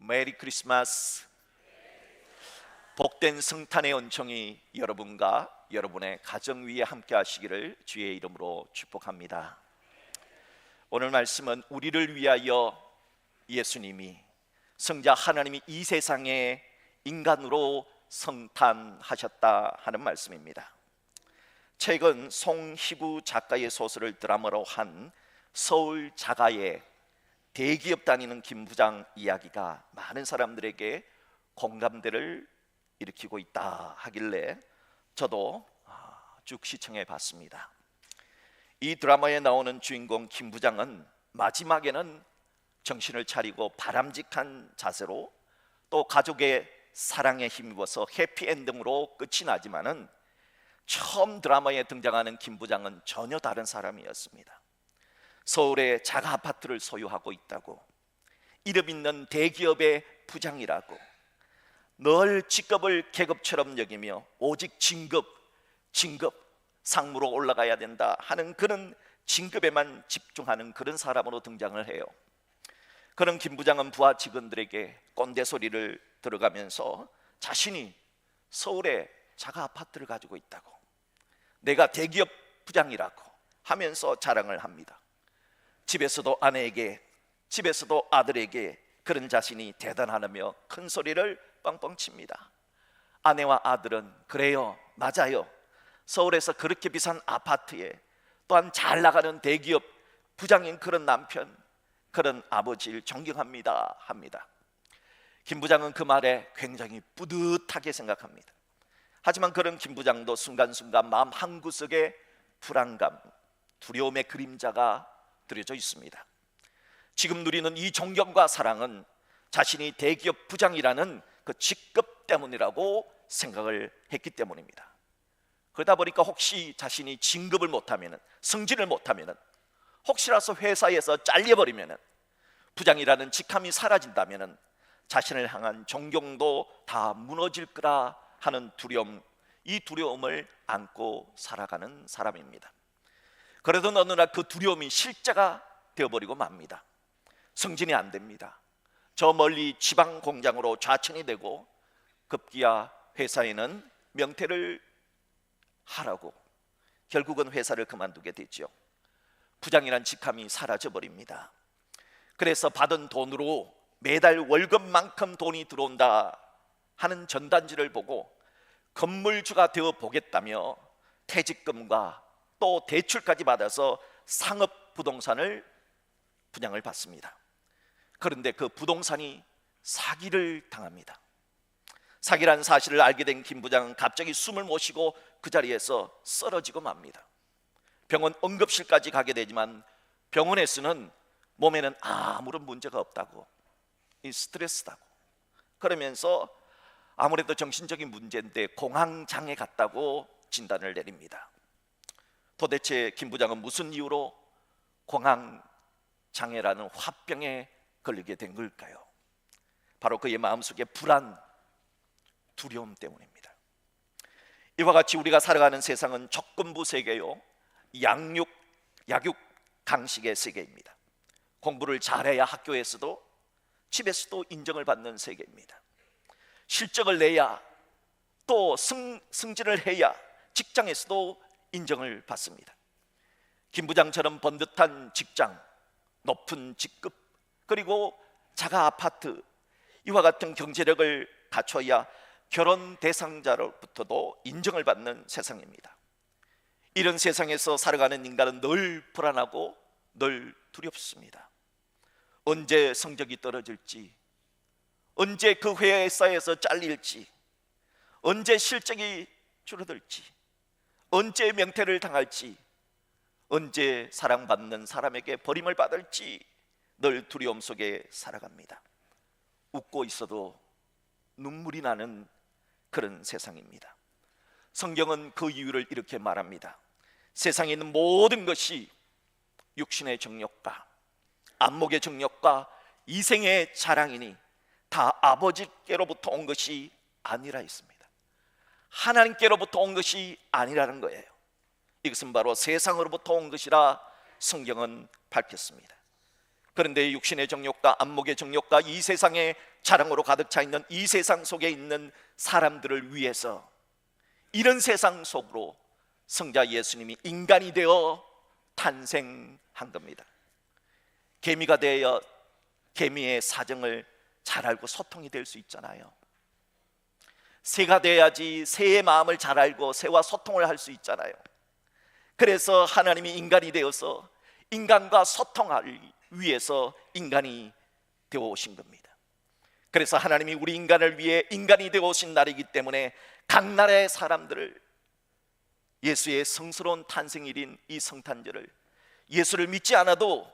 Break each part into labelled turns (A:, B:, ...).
A: 메리 크리스마스. 복된 성탄의 은총이 여러분과 여러분의 가정 위에 함께 하시기를 주의 이름으로 축복합니다. 오늘 말씀은 우리를 위하여 예수님이, 성자 하나님이 이 세상에 인간으로 성탄하셨다 하는 말씀입니다. 최근 송희구 작가의 소설을 드라마로 한 서울 자가의 대기업 다니는 김 부장 이야기가 많은 사람들에게 공감대를 일으키고 있다 하길래 저도 쭉 시청해 봤습니다. 이 드라마에 나오는 주인공 김 부장은 마지막에는 정신을 차리고 바람직한 자세로 또 가족의 사랑에 힘입어서 해피엔딩으로 끝이 나지만은 처음 드라마에 등장하는 김 부장은 전혀 다른 사람이었습니다. 서울에 자가 아파트를 소유하고 있다고, 이름 있는 대기업의 부장이라고, 늘 직급을 계급처럼 여기며 오직 진급, 상무로 올라가야 된다 하는 그런 진급에만 집중하는 그런 사람으로 등장을 해요. 그런 김 부장은 부하 직원들에게 꼰대 소리를 들어가면서 자신이 서울에 자가 아파트를 가지고 있다고, 내가 대기업 부장이라고 하면서 자랑을 합니다. 집에서도 아내에게, 집에서도 아들에게 그런 자신이 대단하다며 큰 소리를 뻥뻥 칩니다. 아내와 아들은 그래요, 맞아요, 서울에서 그렇게 비싼 아파트에 또한 잘 나가는 대기업 부장인 그런 남편, 그런 아버지를 존경합니다 합니다. 김 부장은 그 말에 굉장히 뿌듯하게 생각합니다. 하지만 그런 김 부장도 순간순간 마음 한구석에 불안감, 두려움의 그림자가 들여져 있습니다. 지금 누리는 이 존경과 사랑은 자신이 대기업 부장이라는 그 직급 때문이라고 생각을 했기 때문입니다. 그러다 보니까 혹시 자신이 진급을 못하면, 승진을 못하면, 혹시라도 회사에서 잘려버리면, 부장이라는 직함이 사라진다면 자신을 향한 존경도 다 무너질 거라 하는 두려움, 이 두려움을 안고 살아가는 사람입니다. 그래도 어느 날 그 두려움이 실제가 되어버리고 맙니다. 승진이 안 됩니다. 저 멀리 지방 공장으로 좌천이 되고 급기야 회사에는 명퇴를 하라고 결국은 회사를 그만두게 되죠. 부장이란 직함이 사라져버립니다. 그래서 받은 돈으로 매달 월급만큼 돈이 들어온다 하는 전단지를 보고 건물주가 되어 보겠다며 퇴직금과 또 대출까지 받아서 상업 부동산을 분양을 받습니다. 그런데 그 부동산이 사기를 당합니다. 사기란 사실을 알게 된 김 부장은 갑자기 숨을 못 쉬고 그 자리에서 쓰러지고 맙니다. 병원 응급실까지 가게 되지만 병원에서는 몸에는 아무런 문제가 없다고, 이 스트레스다고 그러면서 아무래도 정신적인 문제인데 공황장애 같다고 진단을 내립니다. 도대체 김 부장은 무슨 이유로 공황장애라는 화병에 걸리게 된 걸까요? 바로 그의 마음속에 불안, 두려움 때문입니다. 이와 같이 우리가 살아가는 세상은 조건부 세계요, 약육 강식의 세계입니다. 공부를 잘해야 학교에서도 집에서도 인정을 받는 세계입니다. 실적을 내야 또 승진을 해야 직장에서도 인정을 받습니다. 김 부장처럼 번듯한 직장, 높은 직급, 그리고 자가 아파트, 이와 같은 경제력을 갖춰야 결혼 대상자로부터도 인정을 받는 세상입니다. 이런 세상에서 살아가는 인간은 늘 불안하고 늘 두렵습니다. 언제 성적이 떨어질지, 언제 그 회사에서 잘릴지, 언제 실적이 줄어들지, 언제 명퇴를 당할지, 언제 사랑받는 사람에게 버림을 받을지 늘 두려움 속에 살아갑니다. 웃고 있어도 눈물이 나는 그런 세상입니다. 성경은 그 이유를 이렇게 말합니다. 세상에 있는 모든 것이 육신의 정욕과 안목의 정욕과 이생의 자랑이니 다 아버지께로부터 온 것이 아니라 했습니다. 하나님께로부터 온 것이 아니라는 거예요. 이것은 바로 세상으로부터 온 것이라 성경은 밝혔습니다. 그런데 육신의 정욕과 안목의 정욕과 이 세상의 자랑으로 가득 차 있는 이 세상 속에 있는 사람들을 위해서 이런 세상 속으로 성자 예수님이 인간이 되어 탄생한 겁니다. 개미가 되어 개미의 사정을 잘 알고 소통이 될 수 있잖아요. 새가 돼야지 새의 마음을 잘 알고 새와 소통을 할 수 있잖아요. 그래서 하나님이 인간이 되어서 인간과 소통하기 위해서 인간이 되어 오신 겁니다. 그래서 하나님이 우리 인간을 위해 인간이 되어 오신 날이기 때문에 각 나라의 사람들을 예수의 성스러운 탄생일인 이 성탄절을 예수를 믿지 않아도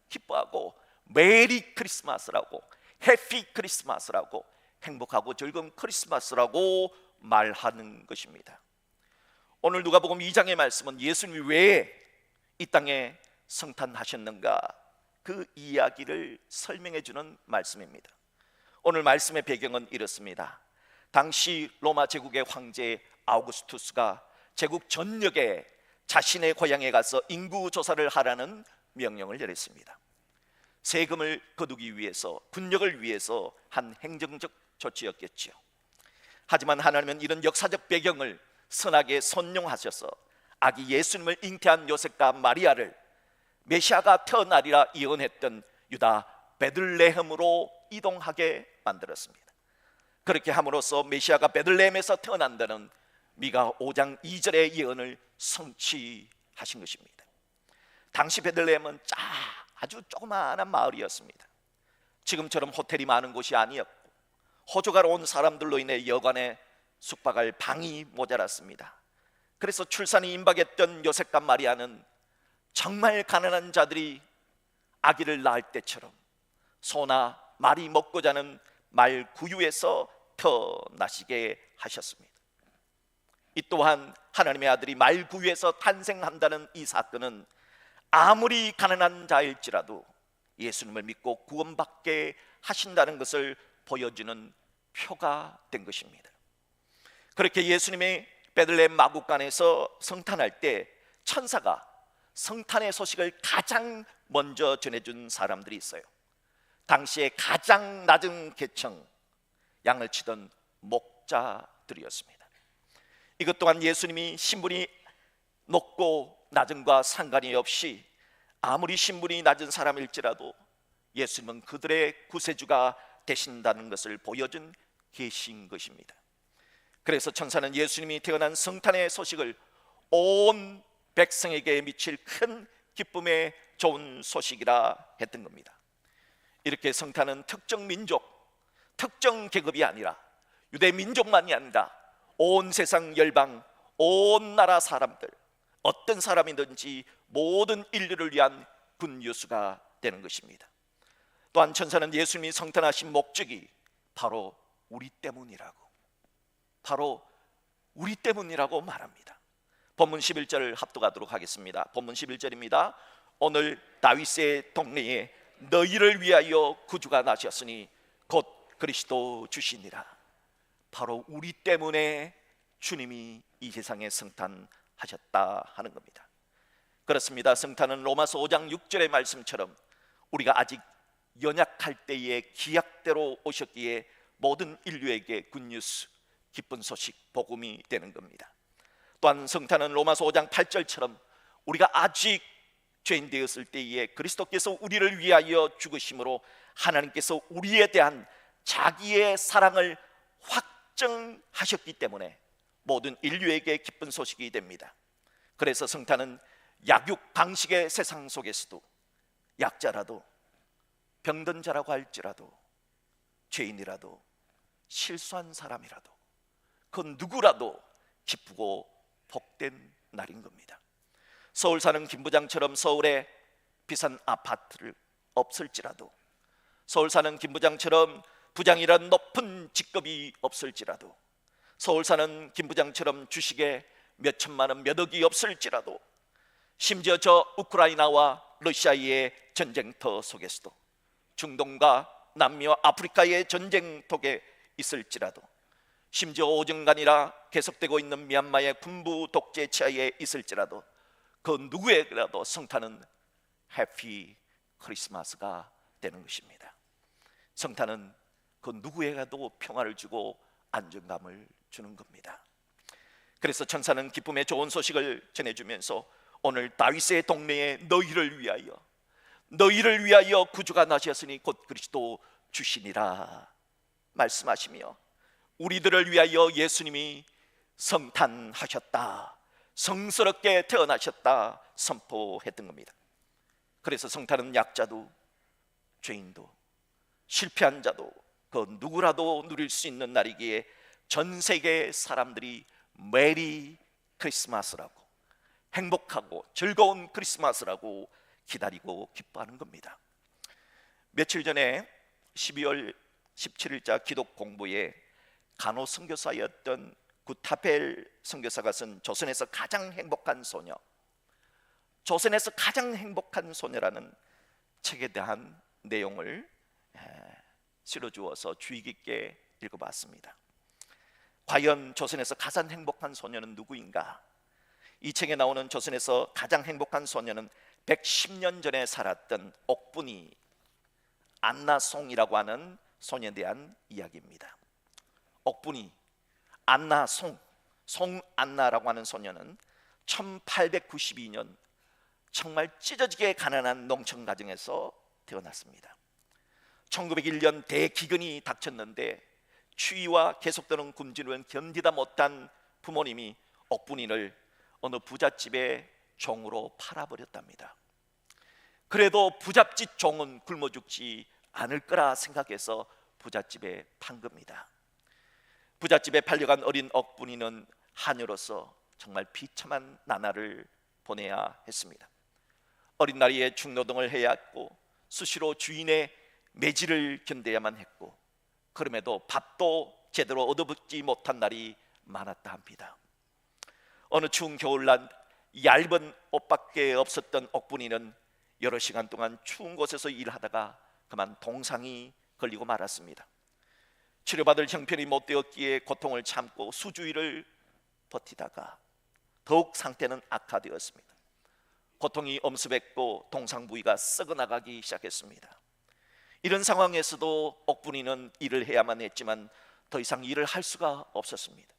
A: 기뻐하고 메리 크리스마스라고, 해피 크리스마스라고, 행복하고 즐거운 크리스마스라고 말하는 것입니다. 오늘 누가복음 2장의 말씀은 예수님이 왜 이 땅에 성탄하셨는가 그 이야기를 설명해 주는 말씀입니다. 오늘 말씀의 배경은 이렇습니다. 당시 로마 제국의 황제 아우구스투스가 제국 전역에 자신의 고향에 가서 인구 조사를 하라는 명령을 내렸습니다. 세금을 거두기 위해서, 군력을 위해서 한 행정적 조치였겠지요. 하지만 하나님은 이런 역사적 배경을 선하게 선용하셔서 아기 예수님을 잉태한 요셉과 마리아를 메시아가 태어나리라 예언했던 유다 베들레헴으로 이동하게 만들었습니다. 그렇게 함으로써 메시아가 베들레헴에서 태어난다는 미가 5장 2절의 예언을 성취하신 것입니다. 당시 베들레헴은 아주 조그마한 마을이었습니다. 지금처럼 호텔이 많은 곳이 아니었고 호주가로 온 사람들로 인해 여관에 숙박할 방이 모자랐습니다. 그래서 출산이 임박했던 요셉과 마리아는 정말 가난한 자들이 아기를 낳을 때처럼 소나 말이 먹고 자는 말 구유에서 태어나시게 하셨습니다. 이 또한 하나님의 아들이 말 구유에서 탄생한다는 이 사건은 아무리 가난한 자일지라도 예수님을 믿고 구원받게 하신다는 것을 보여주는 표가 된 것입니다. 그렇게 예수님이 베들레헴 마구간에서 성탄할 때 천사가 성탄의 소식을 가장 먼저 전해준 사람들이 있어요. 당시에 가장 낮은 계층, 양을 치던 목자들이었습니다. 이것 또한 예수님이 신분이 높고 낮음과 상관이 없이 아무리 신분이 낮은 사람일지라도 예수님은 그들의 구세주가 되신다는 것을 보여준 계신 것입니다. 그래서 천사는 예수님이 태어난 성탄의 소식을 온 백성에게 미칠 큰 기쁨의 좋은 소식이라 했던 겁니다. 이렇게 성탄은 특정 민족, 특정 계급이 아니라 유대 민족만이 아니라 온 세상 열방, 온 나라 사람들, 어떤 사람이든지 모든 인류를 위한 굿뉴스가 되는 것입니다. 또한 천사는 예수님이 성탄하신 목적이 바로 우리 때문이라고 말합니다. 본문 11절을 합독하도록 하겠습니다. 본문 11절입니다. 오늘 다윗의 동네에 너희를 위하여 구주가 나셨으니 곧 그리스도 주시니라. 바로 우리 때문에 주님이 이 세상에 성탄하셨다 하는 겁니다. 그렇습니다. 성탄은 로마서 5장 6절의 말씀처럼 우리가 아직 연약할 때의 기약대로 오셨기에 모든 인류에게 굿뉴스, 기쁜 소식, 복음이 되는 겁니다. 또한 성탄은 로마서 5장 8절처럼 우리가 아직 죄인 되었을 때에 그리스도께서 우리를 위하여 죽으심으로 하나님께서 우리에 대한 자기의 사랑을 확정하셨기 때문에 모든 인류에게 기쁜 소식이 됩니다. 그래서 성탄은 약육 방식의 세상 속에서도 약자라도 병든 자라고 할지라도 죄인이라도 실수한 사람이라도 그 누구라도 기쁘고 복된 날인 겁니다. 서울 사는 김 부장처럼 서울에 비싼 아파트를 없을지라도, 서울 사는 김 부장처럼 부장이란 높은 직급이 없을지라도, 서울 사는 김 부장처럼 주식에 몇 천만 원, 몇 억이 없을지라도, 심지어 저 우크라이나와 러시아의 전쟁터 속에서도, 중동과 남미와 아프리카의 전쟁통에 있을지라도, 심지어 5년간이나 계속되고 있는 미얀마의 군부 독재 치하에 있을지라도 그 누구에게라도 성탄은 해피 크리스마스가 되는 것입니다. 성탄은 그 누구에게도 평화를 주고 안정감을 주는 겁니다. 그래서 천사는 기쁨의 좋은 소식을 전해주면서 오늘 다윗의 동네에 너희를 위하여 구주가 나셨으니 곧 그리스도 주시니라 말씀하시며 우리들을 위하여 예수님이 성탄하셨다, 성스럽게 태어나셨다 선포했던 겁니다. 그래서 성탄은 약자도 죄인도 실패한 자도 그 누구라도 누릴 수 있는 날이기에 전 세계 사람들이 메리 크리스마스라고, 행복하고 즐거운 크리스마스라고 기다리고 기뻐하는 겁니다. 며칠 전에 12월 17일자 기독 공부에 간호 선교사였던 구타벨 선교사가 쓴 조선에서 가장 행복한 소녀, 조선에서 가장 행복한 소녀라는 책에 대한 내용을 실어주어서 주의 깊게 읽어봤습니다. 과연 조선에서 가장 행복한 소녀는 누구인가? 이 책에 나오는 조선에서 가장 행복한 소녀는 110년 전에 살았던 옥분이 안나송이라고 하는 소녀에 대한 이야기입니다. 옥분이 송안나라고 하는 소녀는 1892년 정말 찢어지게 가난한 농촌 가정에서 태어났습니다. 1901년 대기근이 닥쳤는데 추위와 계속되는 굶주림을 견디다 못한 부모님이 옥분이를 어느 부잣집의 종으로 팔아버렸답니다. 그래도 부잣집 종은 굶어 죽지 않을 거라 생각해서 부잣집에 판 겁니다. 부잣집에 팔려간 어린 옥분이는 하녀로서 정말 비참한 나날을 보내야 했습니다. 어린 나이에 중노동을 해야 했고 수시로 주인의 매질을 견뎌야만 했고 그럼에도 밥도 제대로 얻어먹지 못한 날이 많았다 합니다. 어느 추운 겨울날 얇은 옷밖에 없었던 옥분이는 여러 시간 동안 추운 곳에서 일하다가 그만 동상이 걸리고 말았습니다. 치료받을 형편이 못 되었기에 고통을 참고 수주일을 버티다가 더욱 상태는 악화되었습니다. 고통이 엄습했고 동상 부위가 썩어나가기 시작했습니다. 이런 상황에서도 옥분이는 일을 해야만 했지만 더 이상 일을 할 수가 없었습니다.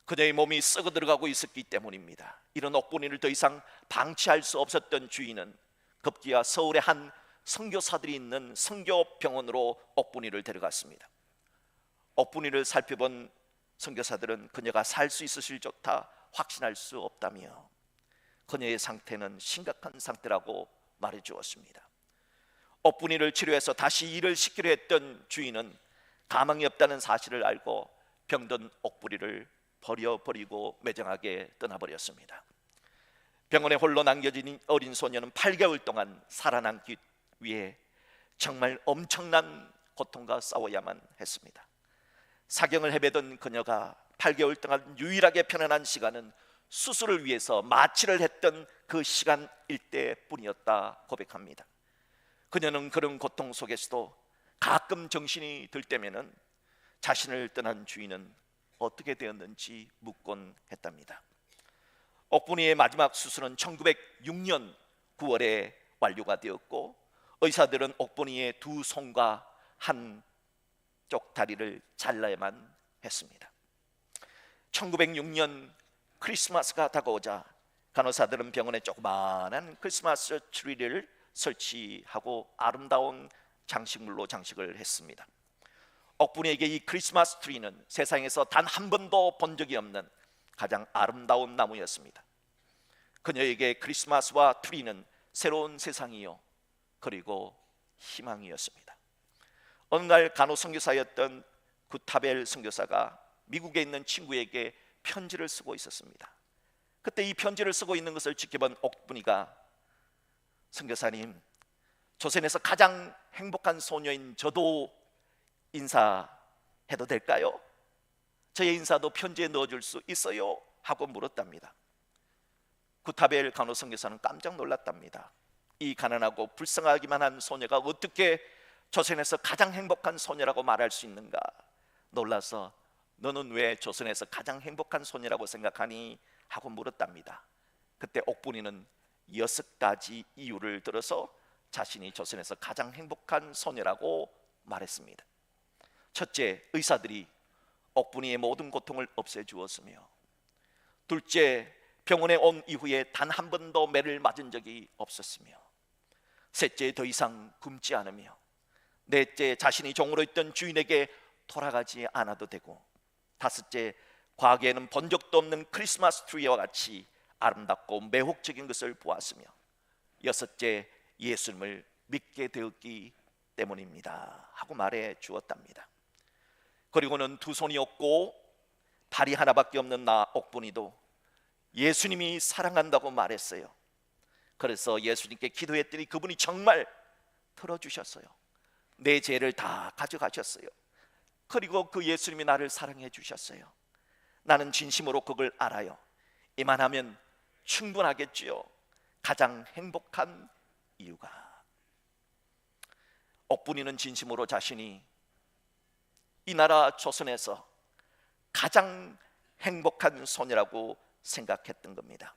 A: 그녀의 몸이 썩어 들어가고 있었기 때문입니다. 이런 옥분이를 더 이상 방치할 수 없었던 주인은 급기야 서울의 한 선교사들이 있는 선교병원으로 옥분이를 데려갔습니다. 옥분이를 살펴본 선교사들은 그녀가 살 수 있으실 좋다 확신할 수 없다며 그녀의 상태는 심각한 상태라고 말해 주었습니다. 옥분이를 치료해서 다시 일을 시키려 했던 주인은 가망이 없다는 사실을 알고 병든 옥분이를 버려버리고 매정하게 떠나버렸습니다. 병원에 홀로 남겨진 어린 소녀는 8개월 동안 살아남기 위해 정말 엄청난 고통과 싸워야만 했습니다. 사경을 헤매던 그녀가 8개월 동안 유일하게 편안한 시간은 수술을 위해서 마취를 했던 그 시간일 때뿐이었다 고백합니다. 그녀는 그런 고통 속에서도 가끔 정신이 들 때면은 자신을 떠난 주인은 어떻게 되었는지 묻곤 했답니다. 옥분이의 마지막 수술은 1906년 9월에 완료가 되었고 의사들은 옥분이의 두 손과 한쪽 다리를 잘라야만 했습니다. 1906년 크리스마스가 다가오자 간호사들은 병원에 조그마한 크리스마스 트리를 설치하고 아름다운 장식물로 장식을 했습니다. 옥분이에게 이 크리스마스 트리는 세상에서 단 한 번도 본 적이 없는 가장 아름다운 나무였습니다. 그녀에게 크리스마스와 트리는 새로운 세상이요 그리고 희망이었습니다. 어느 날 간호 선교사였던 구타벨 선교사가 미국에 있는 친구에게 편지를 쓰고 있었습니다. 그때 이 편지를 쓰고 있는 것을 지켜본 옥분이가 선교사님, 조선에서 가장 행복한 소녀인 저도 인사해도 될까요? 저의 인사도 편지에 넣어줄 수 있어요? 하고 물었답니다. 구타벨 간호 선교사는 깜짝 놀랐답니다. 이 가난하고 불쌍하기만 한 소녀가 어떻게 조선에서 가장 행복한 소녀라고 말할 수 있는가? 놀라서 너는 왜 조선에서 가장 행복한 소녀라고 생각하니? 하고 물었답니다. 그때 옥분이는 6가지 이유를 들어서 자신이 조선에서 가장 행복한 소녀라고 말했습니다. 첫째, 의사들이 옥분이의 모든 고통을 없애주었으며, 둘째, 병원에 온 이후에 단 한 번도 매를 맞은 적이 없었으며, 셋째, 더 이상 굶지 않으며, 넷째, 자신이 종으로 있던 주인에게 돌아가지 않아도 되고, 다섯째, 과거에는 본 적도 없는 크리스마스 트리와 같이 아름답고 매혹적인 것을 보았으며, 여섯째, 예수님을 믿게 되었기 때문입니다 하고 말해 주었답니다. 그리고는 두 손이 없고 다리 하나밖에 없는 나 옥분이도 예수님이 사랑한다고 말했어요. 그래서 예수님께 기도했더니 그분이 정말 들어주셨어요. 내 죄를 다 가져가셨어요. 그리고 그 예수님이 나를 사랑해 주셨어요. 나는 진심으로 그걸 알아요. 이만하면 충분하겠지요. 가장 행복한 이유가, 옥분이는 진심으로 자신이 이 나라 조선에서 가장 행복한 소녀라고 생각했던 겁니다.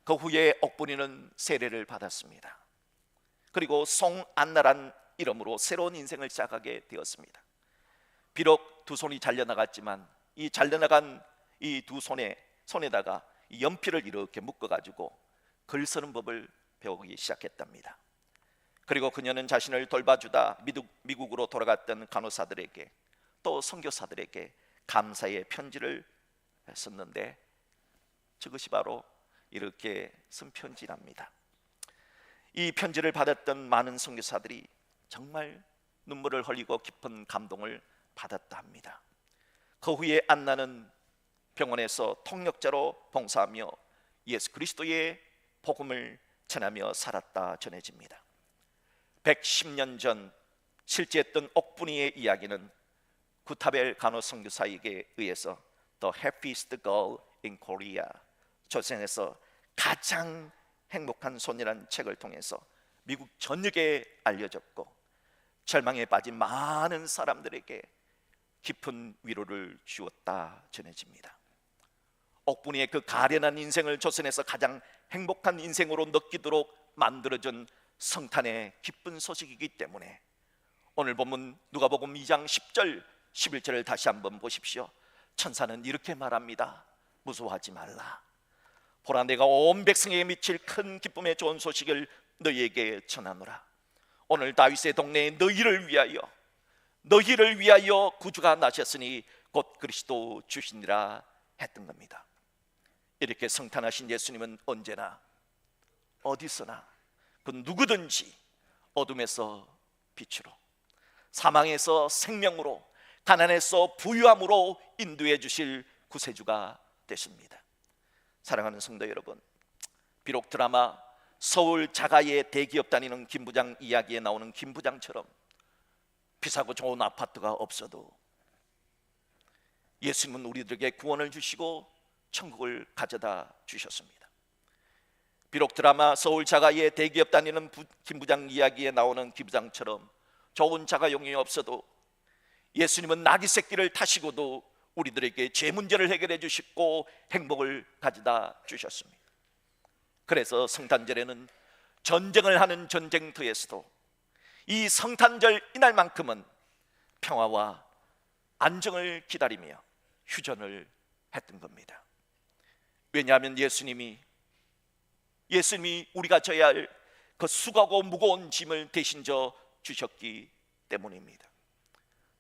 A: 그 후에 옥분이는 세례를 받았습니다. 그리고 송안나란 이름으로 새로운 인생을 시작하게 되었습니다. 비록 두 손이 잘려나갔지만 이 잘려나간 이 두 손에다가 이 연필을 이렇게 묶어가지고 글 쓰는 법을 배우기 시작했답니다. 그리고 그녀는 자신을 돌봐주다 미국으로 돌아갔던 간호사들에게 또 선교사들에게 감사의 편지를 썼는데, 그것이 바로 이렇게 쓴 편지랍니다. 이 편지를 받았던 많은 선교사들이 정말 눈물을 흘리고 깊은 감동을 받았다 합니다. 그 후에 안나는 병원에서 통역자로 봉사하며 예수 그리스도의 복음을 전하며 살았다 전해집니다. 110년 전 실제했던 옥분이의 이야기는 구타벨 간호 선교사에게 의해서 The Happiest Girl in Korea, 조선에서 가장 행복한 소녀라는 책을 통해서 미국 전역에 알려졌고, 절망에 빠진 많은 사람들에게 깊은 위로를 주었다 전해집니다. 옥분이의 그 가련한 인생을 조선에서 가장 행복한 인생으로 느끼도록 만들어준 성탄의 기쁜 소식이기 때문에 오늘 본문 누가복음 2장 10절 11절을 다시 한번 보십시오. 천사는 이렇게 말합니다. 무서워하지 말라. 보라, 내가 온 백성에게 미칠 큰 기쁨의 좋은 소식을 너희에게 전하노라. 오늘 다윗의 동네에 너희를 위하여 구주가 나셨으니 곧 그리스도 주시니라 했던 겁니다. 이렇게 성탄하신 예수님은 언제나 어디서나 그 누구든지 어둠에서 빛으로, 사망에서 생명으로, 가난에서 부유함으로 인도해 주실 구세주가 되십니다. 사랑하는 성도 여러분, 비록 드라마 서울 자가의 대기업 다니는 김 부장 이야기에 나오는 김 부장처럼 비싸고 좋은 아파트가 없어도 예수님은 우리들에게 구원을 주시고 천국을 가져다 주셨습니다. 비록 드라마 서울 자가의 대기업 다니는 김 부장 이야기에 나오는 김 부장처럼 좋은 자가용이 없어도 예수님은 나귀 새끼를 타시고도 우리들에게 죄 문제를 해결해 주시고 행복을 가져다 주셨습니다. 그래서 성탄절에는 전쟁을 하는 전쟁터에서도 이 성탄절 이날만큼은 평화와 안정을 기다리며 휴전을 했던 겁니다. 왜냐하면 예수님이 우리가 져야 할 그 수고하고 무거운 짐을 대신 져 주셨기 때문입니다.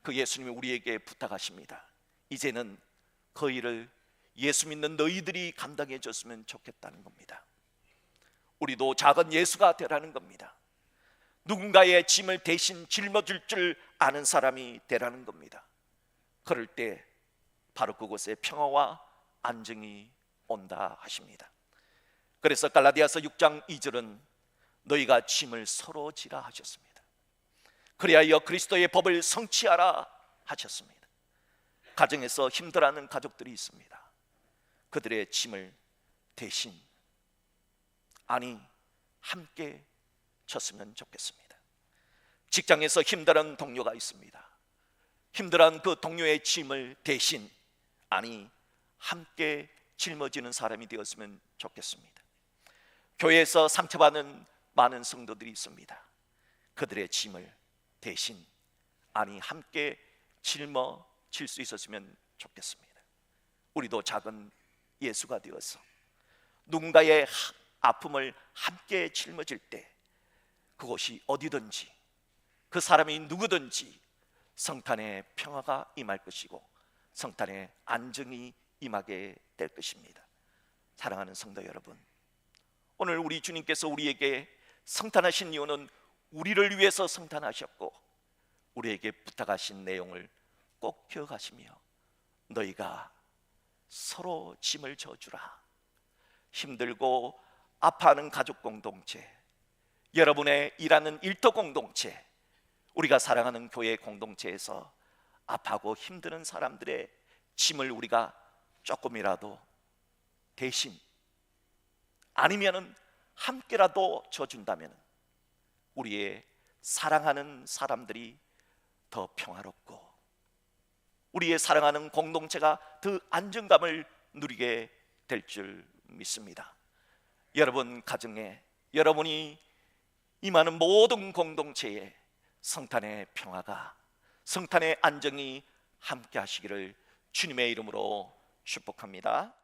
A: 그 예수님이 우리에게 부탁하십니다. 이제는 그 일을 예수 믿는 너희들이 감당해 줬으면 좋겠다는 겁니다. 우리도 작은 예수가 되라는 겁니다. 누군가의 짐을 대신 짊어질 줄 아는 사람이 되라는 겁니다. 그럴 때 바로 그곳에 평화와 안정이 온다 하십니다. 그래서 갈라디아서 6장 2절은 너희가 짐을 서로 지라 하셨습니다. 그리하여 그리스도의 법을 성취하라 하셨습니다. 가정에서 힘들어하는 가족들이 있습니다. 그들의 짐을 대신, 아니 함께 졌으면 좋겠습니다. 직장에서 힘들어하는 동료가 있습니다. 힘들어하는 그 동료의 짐을 대신, 아니 함께 짊어지는 사람이 되었으면 좋겠습니다. 교회에서 상처받는 많은 성도들이 있습니다. 그들의 짐을 대신 함께 짊어질 수 있었으면 좋겠습니다. 우리도 작은 예수가 되어서 누군가의 아픔을 함께 짊어질 때 그곳이 어디든지 그 사람이 누구든지 성탄의 평화가 임할 것이고 성탄의 안정이 임하게 될 것입니다. 사랑하는 성도 여러분, 오늘 우리 주님께서 우리에게 성탄하신 이유는 우리를 위해서 성탄하셨고 우리에게 부탁하신 내용을 꼭 기억하시며 너희가 서로 짐을 져주라. 힘들고 아파하는 가족 공동체, 여러분의 일하는 일터 공동체, 우리가 사랑하는 교회 공동체에서 아파하고 힘드는 사람들의 짐을 우리가 조금이라도 대신 아니면은 함께라도 져준다면 우리의 사랑하는 사람들이 더 평화롭고 우리의 사랑하는 공동체가 더 안정감을 누리게 될 줄 믿습니다. 여러분 가정에, 여러분이 임하는 모든 공동체에 성탄의 평화가, 성탄의 안정이 함께 하시기를 주님의 이름으로 축복합니다.